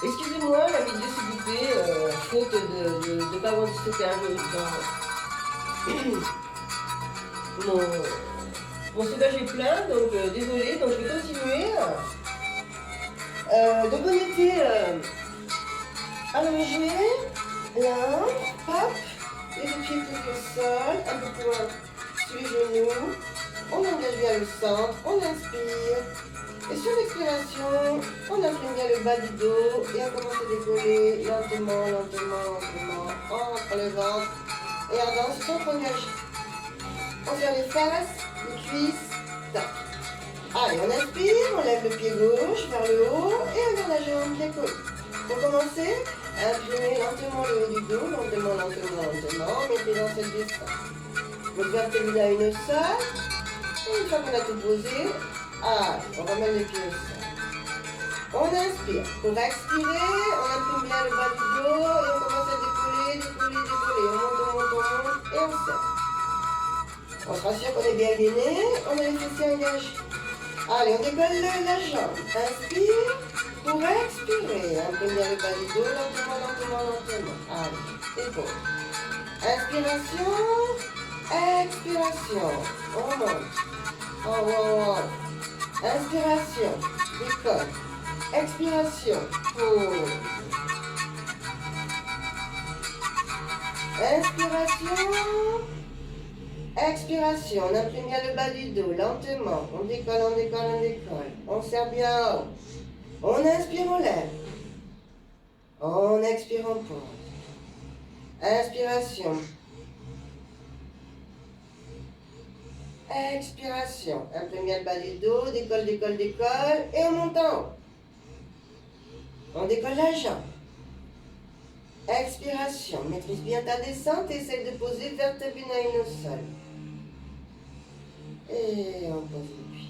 Excusez-moi, la vidéo s'est coupée, faute de pas avoir du stockage dans mon stockage est plein, donc désolé, donc je vais continuer. Donc on était allongé, là, hop, les deux pieds touchent au sol, un peu plus loin sur les genoux, on engage bien le centre, on inspire. Et sur l'expiration, on imprime bien le bas du dos et on commence à décoller lentement, lentement, lentement, entre le ventre et en danse contre engagé. On serre les fesses, les cuisses, tac. Allez, on inspire, on lève le pied gauche vers le haut et on garde la jambe décollée. Pour commencer, imprimer lentement le haut du dos, lentement, lentement, lentement, maîtrisant cette descente. Votre vertèbre à une seule. Une fois qu'on a tout posé, allez, on ramène les pieds au sol. On inspire. Pour expirer, on imprime bien le bas du dos et on commence à décoller, décoller, décoller. On monte, on monte, on monte et on serre. On se rassure qu'on est bien gainé, on a les fessiers engagés. Allez, on décolle la jambe. Inspire. Pour expirer, imprime bien le bas du dos, lentement, lentement, lentement. Allez, épaule. Inspiration, expiration. On monte. Oh. Inspiration, décolle. Expiration, pause. Inspiration, expiration. On imprime bien le bas du dos, lentement. On décolle, on décolle, on décolle. On serre bien haut. On inspire, on lève. On expire, on pose. Inspiration. Expiration. Imprime bien le bas du dos, décolle, décolle, décolle. Et on monte en haut. On décolle la jambe. Expiration. Maîtrise bien ta descente et essaie de poser vertèbre une au sol. Et on pose les pieds.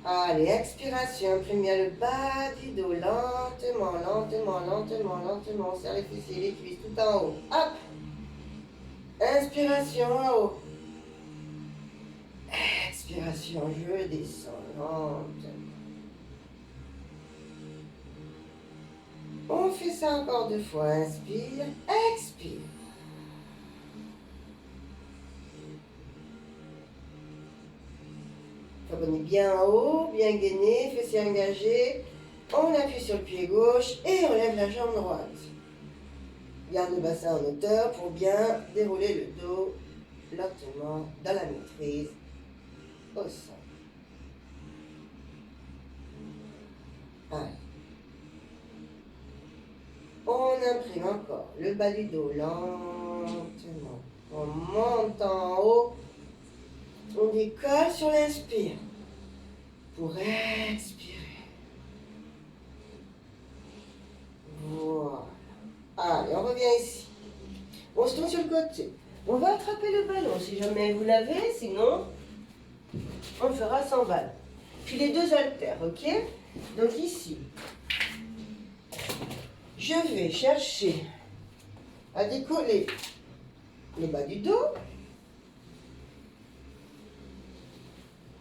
Allez, expiration. Imprime bien le bas du dos. Lentement, lentement, lentement, lentement. On serre les fessiers, les cuisses tout en haut. Hop. Inspiration en haut. Expiration, je descends lentement. On fait ça encore 2 fois. Inspire, expire. On est bien en haut, bien gainé, fessiers engagés. On appuie sur le pied gauche et on lève la jambe droite. Garde le bassin en hauteur pour bien dérouler le dos lentement dans la maîtrise au sol. Allez. On imprime encore le bas du dos lentement. On monte en haut. On décolle sur l'inspire pour expirer. Voilà. Allez, on revient ici. On se tourne sur le côté. On va attraper le ballon si jamais vous l'avez, sinon on le fera sans balle. Puis les 2 haltères, ok? Donc ici, je vais chercher à décoller le bas du dos.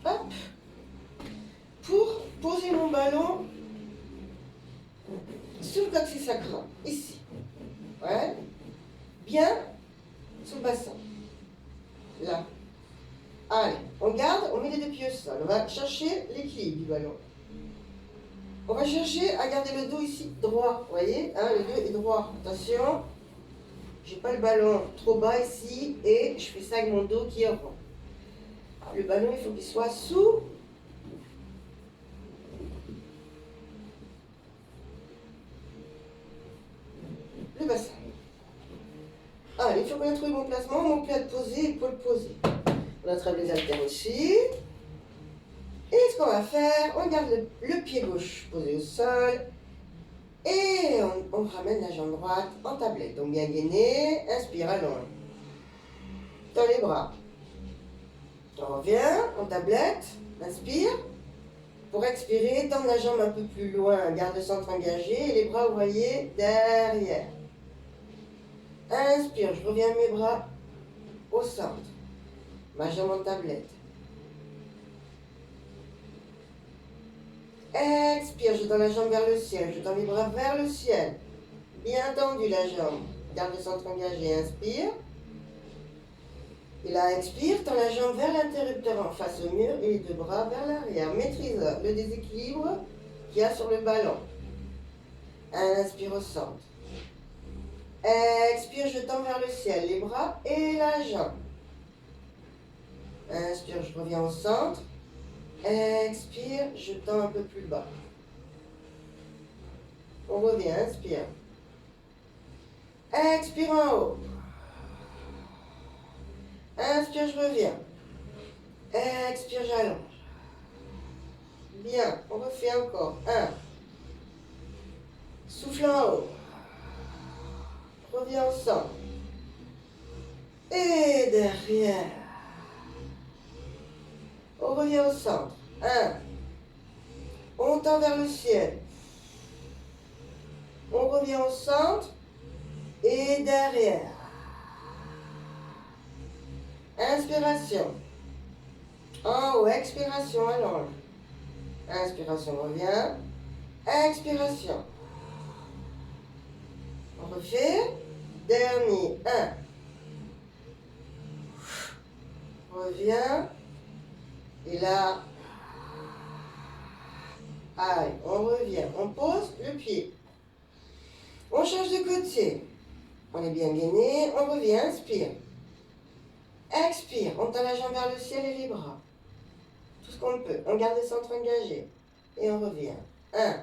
Hop. Pour poser mon ballon sur le coccyx sacral, ici. Ouais. Bien sur le bassin. Là. Allez, on garde, on met les 2 pieds au sol. On va chercher l'équilibre du ballon. On va chercher à garder le dos ici droit. Vous voyez, hein, le dos est droit. Attention, j'ai pas le ballon trop bas ici et je fais ça avec mon dos qui est rond. Le ballon, il faut qu'il soit sous le bassin. Allez, il faut qu'on ait trouvé mon placement, mon pied posé, épaule posée. On attrape les haltères aussi. Et ce qu'on va faire, on garde le pied gauche posé au sol. Et on ramène la jambe droite en tablette. Donc bien gainé, inspire, allonge. Dans les bras. On revient en tablette, inspire. Pour expirer, tendre la jambe un peu plus loin, garde le centre engagé. Et les bras, vous voyez, derrière. Inspire, je reviens mes bras au centre. Ma jambe en tablette. Expire, je tends la jambe vers le ciel, je tends les bras vers le ciel. Bien tendu la jambe. Garde le centre engagé, inspire. Et là, expire, tends la jambe vers l'interrupteur en face au mur et les deux bras vers l'arrière. Maîtrise le déséquilibre qu'il y a sur le ballon. Inspire au centre. Expire, je tends vers le ciel, les bras et la jambe. Inspire, je reviens au centre. Expire, je tends un peu plus bas. On revient, inspire. Expire en haut. Inspire, je reviens. Expire, j'allonge. Bien, on refait encore. 1. Souffle en haut. Reviens au centre. Et derrière. On revient au centre. 1. On tend vers le ciel. On revient au centre. Et derrière. Inspiration. En haut, expiration, allonge. Inspiration, revient. Expiration. On refait. Dernier. 1. Reviens. Et là. Allez, on revient. On pose le pied. On change de côté. On est bien gainé. On revient. Inspire. Expire. On tend la jambe vers le ciel et les bras. Tout ce qu'on peut. On garde le centre engagé. Et on revient. 1.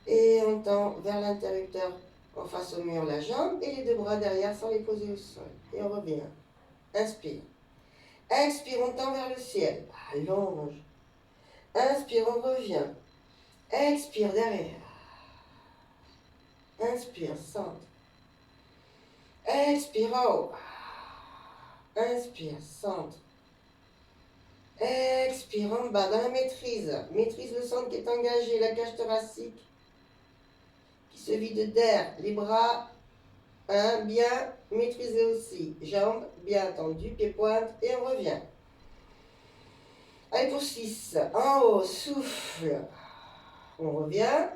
Et on tend vers l'interrupteur en face au mur la jambe et les deux bras derrière sans les poser au sol. Et on revient. Inspire. Expire, on tend vers le ciel. Allonge. Inspire, on revient. Expire derrière. Inspire, centre. Expire en haut. Inspire, centre. Expire en bas dans la maîtrise. Maîtrise le centre qui est engagé, la cage thoracique qui se vide d'air. Les bras bien maîtrisés aussi. Jambes bien tendues, pieds-pointes et on revient. Allez pour 6. En haut, souffle. On revient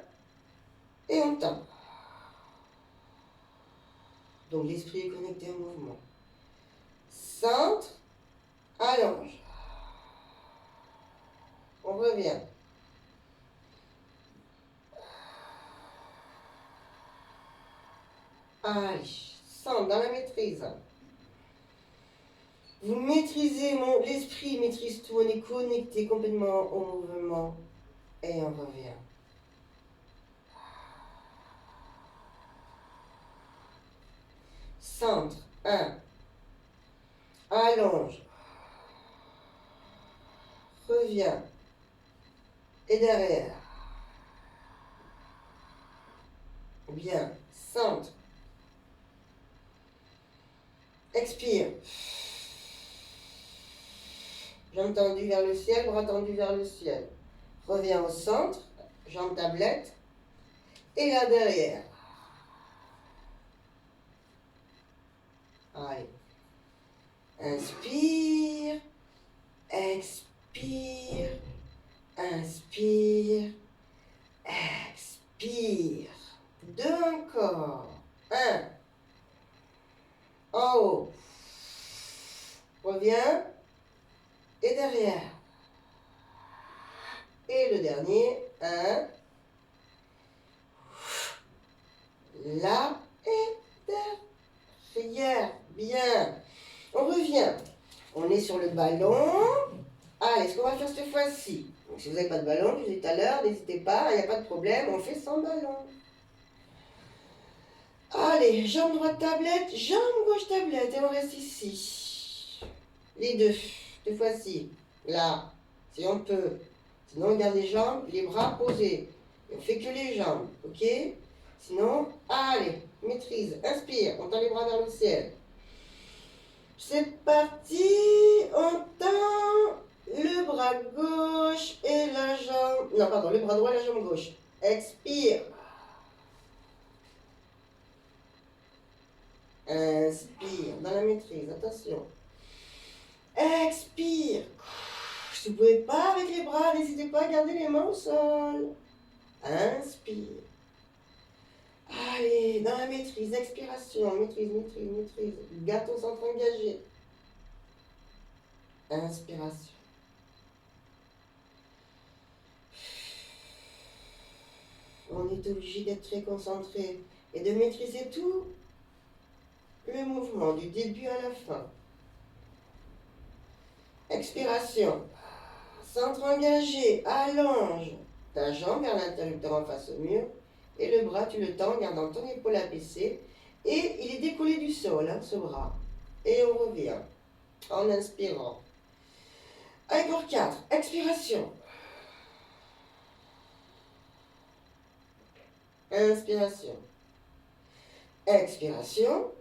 et on tend. Donc l'esprit est connecté au mouvement. Centre, allonge. On revient. Allez, centre dans la maîtrise. Vous maîtrisez, l'esprit maîtrise tout, on est connecté complètement au mouvement et on revient. Centre, 1. Allonge. Reviens. Et derrière. Bien. Centre. Expire. Jambes tendues vers le ciel, bras tendus vers le ciel. Reviens au centre, jambes tablette. Et là derrière. Allez. Inspire. Expire. Inspire. Expire. 2 encore. 1. En haut. Reviens. Et derrière. Et le dernier. 1. Là et derrière. Bien. On revient. On est sur le ballon. Allez, ce qu'on va faire cette fois-ci. Donc, si vous n'avez pas de ballon, je vous ai dit tout à l'heure, n'hésitez pas, il n'y a pas de problème, on fait sans ballon. Allez, jambe droite tablette, jambe gauche tablette, et on reste ici. Les deux, cette fois-ci, là, si on peut. Sinon, on garde les jambes, les bras posés. Et on fait que les jambes, ok? Sinon, allez, maîtrise, inspire, on tend les bras vers le ciel. C'est parti, on tend le bras gauche et la jambe... Non, pardon, le bras droit et la jambe gauche. Expire. Inspire, dans la maîtrise, attention. Expire. Si vous ne pouvez pas avec les bras, n'hésitez pas à garder les mains au sol. Inspire. Allez, dans la maîtrise, expiration, maîtrise, maîtrise, maîtrise. Garde ton centre engagé. Inspiration. On est obligé d'être très concentré et de maîtriser tout le mouvement, du début à la fin. Expiration. Centre engagé, allonge ta jambe vers l'interrupteur en face au mur et le bras, tu le tends en gardant ton épaule abaissée et il est décollé du sol, ce bras. Et on revient en inspirant. Allez pour 4, expiration. Inspiration. Expiration.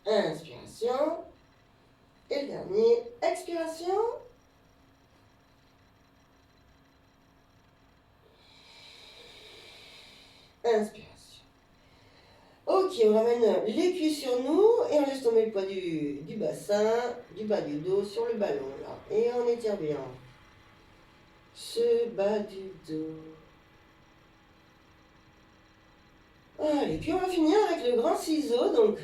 Inspiration. Et le dernier, expiration. Inspiration. Ok, on ramène les cuisses sur nous et on laisse tomber le poids du bassin, du bas du dos sur le ballon là. Et on étire bien. Ce bas du dos. Allez, puis on va finir avec le grand ciseau. Donc,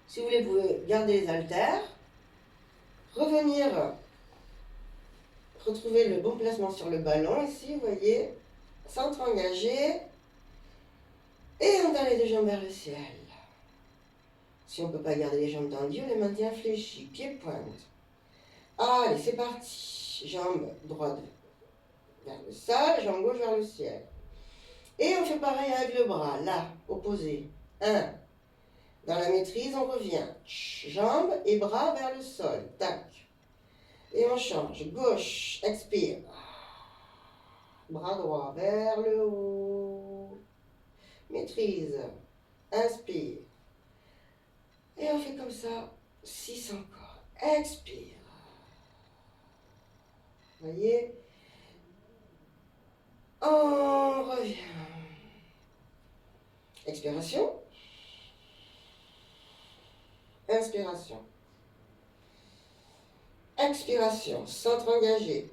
si vous voulez, vous pouvez garder les haltères. Revenir, retrouver le bon placement sur le ballon. Ici, vous voyez, centre engagé. Et on tend les deux jambes vers le ciel. Si on ne peut pas garder les jambes tendues, on les maintient fléchies, pieds-pointe. Allez, c'est parti. Jambe droite vers le sol, jambe gauche vers le ciel. Et on fait pareil avec le bras, là, opposé. 1. Dans la maîtrise, on revient. Jambes et bras vers le sol. Tac. Et on change. Gauche, expire. Bras droit vers le haut. Maîtrise. Inspire. Et on fait comme ça. 6 encore. Expire. Vous voyez? On revient. Expiration. Inspiration. Expiration. Centre engagé.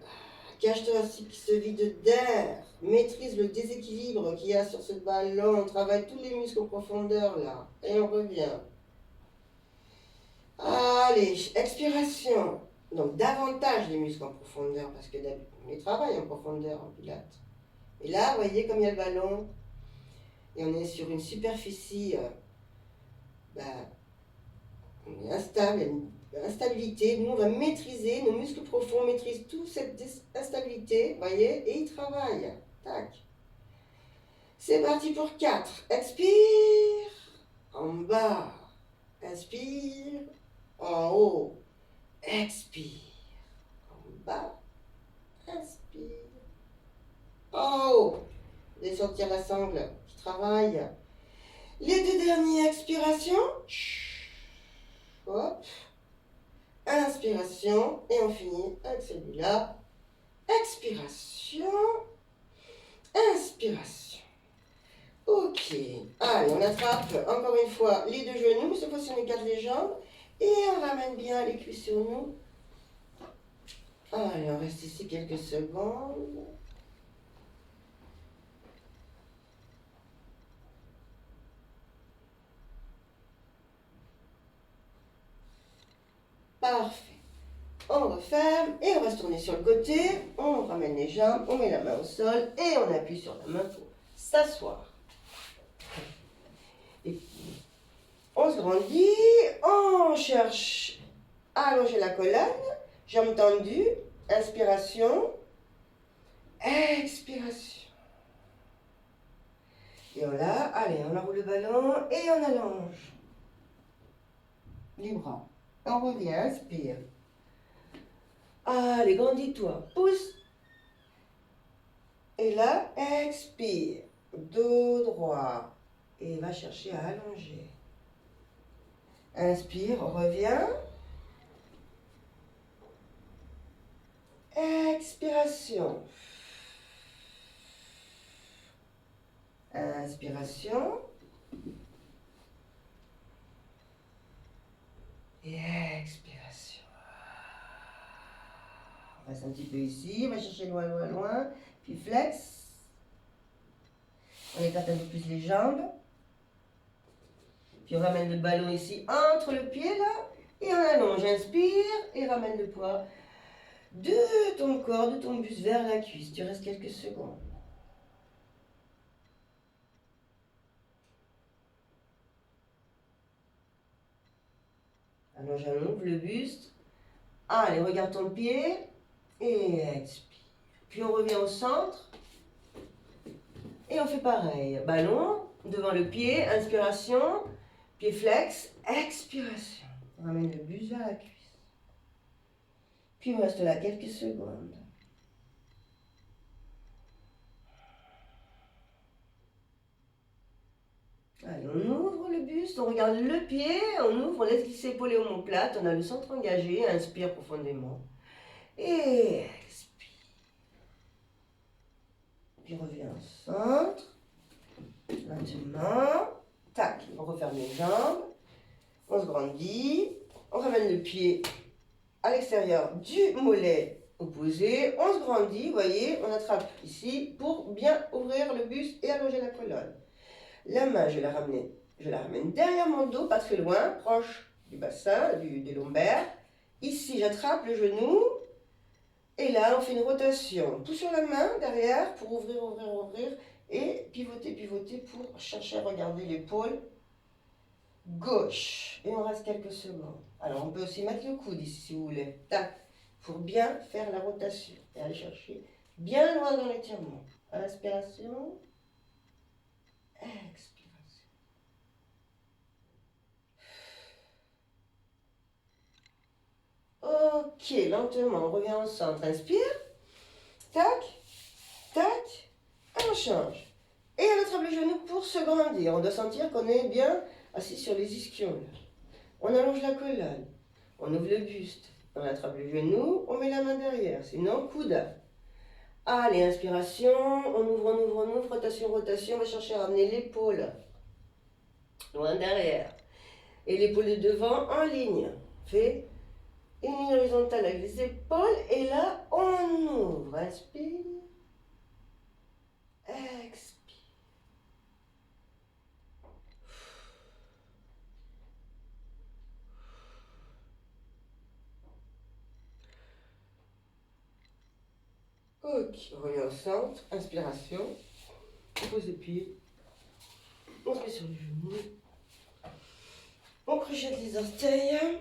Cage thoracique qui se vide d'air. Maîtrise le déséquilibre qu'il y a sur ce ballon. On travaille tous les muscles en profondeur là. Et on revient. Allez, expiration. Donc davantage les muscles en profondeur parce que les travaillent en profondeur en pilates. Et là, vous voyez comme il y a le ballon. Et on est sur une superficie on est instable, il y a une instabilité. Nous, on va maîtriser, nos muscles profonds maîtrisent toute cette instabilité, vous voyez, et ils travaillent. Tac. C'est parti pour 4. Expire. En bas. Inspire. En haut. Expire. En bas. Inspire. En haut. Descendir la sangle qui travaille. Les 2 dernières expirations. Hop. Inspiration. Et on finit avec celui-là. Expiration. Inspiration. Ok. Allez, on attrape encore une fois les 2 genoux. Cette fois-ci, on écarte les jambes. Et on ramène bien les cuisses sur nous. Allez, on reste ici quelques secondes. Parfait. On referme et on va se tourner sur le côté. On ramène les jambes, on met la main au sol et on appuie sur la main pour s'asseoir. Et puis, on se grandit, on cherche à allonger la colonne, jambes tendues, inspiration, expiration. Et voilà, allez, on enroule le ballon et on allonge les bras. On revient, inspire. Allez, grandis-toi, pousse. Et là, expire. Dos droit. Et va chercher à allonger. Inspire, reviens. Expiration. Inspiration. Et expiration. On reste un petit peu ici, on va chercher loin, loin, loin. Puis flex. On écarte un peu plus les jambes. Puis on ramène le ballon ici entre le pied là. Et on allonge, inspire et ramène le poids de ton corps, de ton buste vers la cuisse. Tu restes quelques secondes. Allonge, allonge le buste. Allez, regarde ton pied et expire. Puis on revient au centre et on fait pareil. Ballon devant le pied, inspiration, pied flex, expiration. On ramène le buste vers la cuisse. Puis on reste là quelques secondes. Allez, on ouvre le buste, on regarde le pied, on ouvre, on laisse glisser épaule et omoplate, on a le centre engagé, inspire profondément. Et expire. Puis reviens au centre. Maintenant, tac, on referme les jambes, on se grandit, on ramène le pied à l'extérieur du mollet opposé, on se grandit, vous voyez, on attrape ici pour bien ouvrir le buste et allonger la colonne. La main, je la ramène derrière mon dos, pas très loin, proche du bassin, des lombaires. Ici, j'attrape le genou. Et là, on fait une rotation. Pousse sur la main derrière pour ouvrir, ouvrir, ouvrir. Et pivoter, pivoter pour chercher à regarder l'épaule gauche. Et on reste quelques secondes. Alors, on peut aussi mettre le coude ici si vous voulez. Tac. Pour bien faire la rotation. Et aller chercher bien loin dans l'étirement. Inspiration. Expiration. Ok, lentement, on revient au centre. Inspire. Tac, tac. On change. Et on attrape le genou pour se grandir. On doit sentir qu'on est bien assis sur les ischions. On allonge la colonne. On ouvre le buste. On attrape le genou. On met la main derrière. Sinon, coude. Allez, inspiration. On ouvre, on ouvre, on ouvre. Rotation, rotation. On va chercher à ramener l'épaule loin derrière. Et l'épaule de devant en ligne. Fait une ligne horizontale avec les épaules. Et là, on ouvre. Inspire. Expire. Ok, on revient au centre. Inspiration. On pose le pied. On se met sur le genou. On crochette les orteils.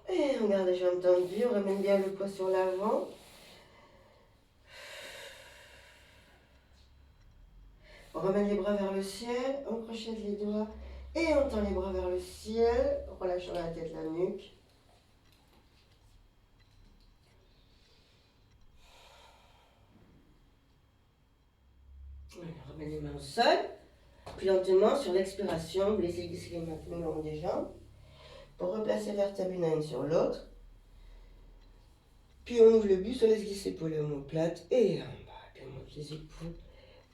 Et on garde les jambes tendues. On ramène bien le poids sur l'avant. On ramène les bras vers le ciel. On crochette les doigts. Et on tend les bras vers le ciel. Relâchant la tête, la nuque. On ramène les mains au sol. Puis lentement, sur l'expiration, vous laissez glisser les mains le long des jambes. Pour replacer vertèbre une sur l'autre. Puis on ouvre le buste, on laisse glisser épaule et omoplate. Et en bas, puis on monte les épaules.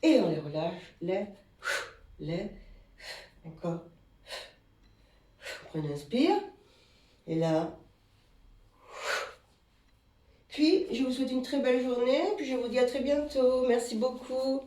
Et on les relâche. Les. Encore. On inspire. Et là. Puis, je vous souhaite une très belle journée. Puis je vous dis à très bientôt. Merci beaucoup.